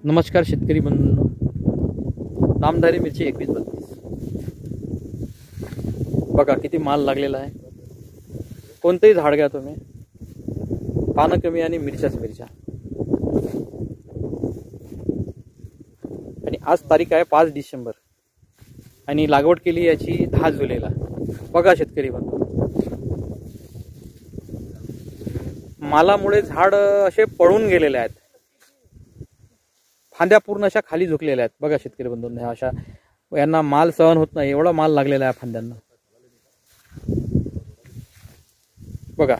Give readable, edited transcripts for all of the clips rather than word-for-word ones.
नमस्कार शेतकरी बंधूंनो, नामधारी मिरची 2132 बघा किती माल लागलेला आहे। कोणतेही झाड घ्या तुम्ही, पानं कमी आणि मिरच्याच मिरच्या। आणि आज तारीख आहे 5 डिसेंबर आणि लागवड केली याची 10 जुलैला। बघा शेतकरी बंधू, मालामुळे झाड असे पळून गेलेले आहेत, फांद्या पूर्ण अशा खाली झुकलेल्या आहेत। बघा शेतकरी बंधूंनो, अशा यांना माल सहन होत नाही, एवढा माल लागलेला आहे फांद्यांना। बघा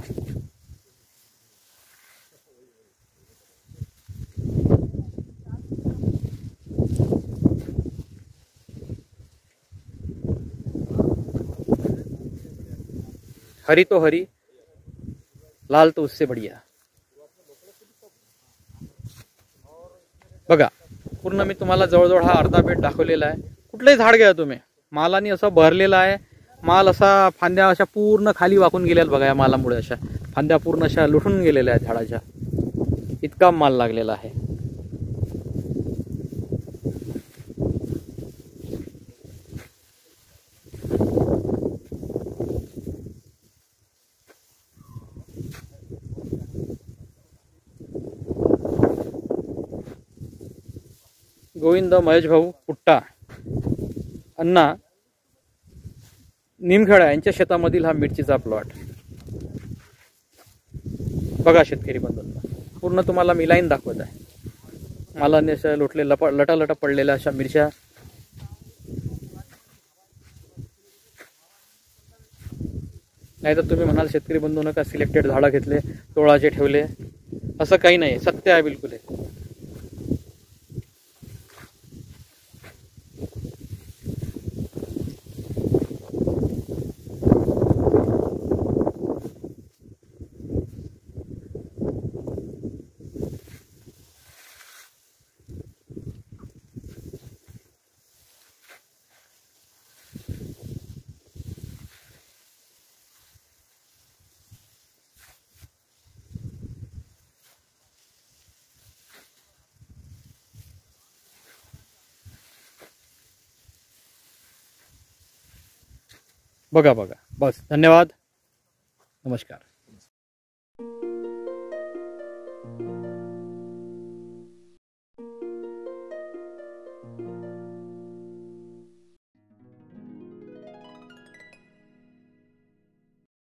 हरी तो हरी, लाल तो उससे बढ़िया। बघा पूर्ण मी तुम्हाला जवळजवळ हा अर्धा बेट दाखवलेला आहे। कुठलंही झाड घ्या तुम्ही, मालाने असं भरलेला आहे। माल असा फांद्या अशा पूर्ण खाली वाकून गेल्यात बघा, या मालामुळे अशा फांद्या पूर्ण अशा लुटून गेलेल्या आहेत झाडाच्या, इतका माल लागलेला आहे। गोविंद महेश भाऊ पुट्टा अण्णा निमखेडा यांच्या शेतामधील हा मिरचीचा प्लॉट। बघा शेतकरी बंधूंनो, पूर्ण तुम्हाला मी लाईन दाखवत आहे। मालाने अशा लोटले लटालटा पडलेल्या अशा मिरच्या। नाही तर तुम्ही म्हणाल शेतकरी बंधूंनो का सिलेक्टेड झाडं घेतले, तोळाचे ठेवले, असं काही नाही, सत्य आहे बिलकुल आहे। बघा बघा, बस, धन्यवाद, नमस्कार।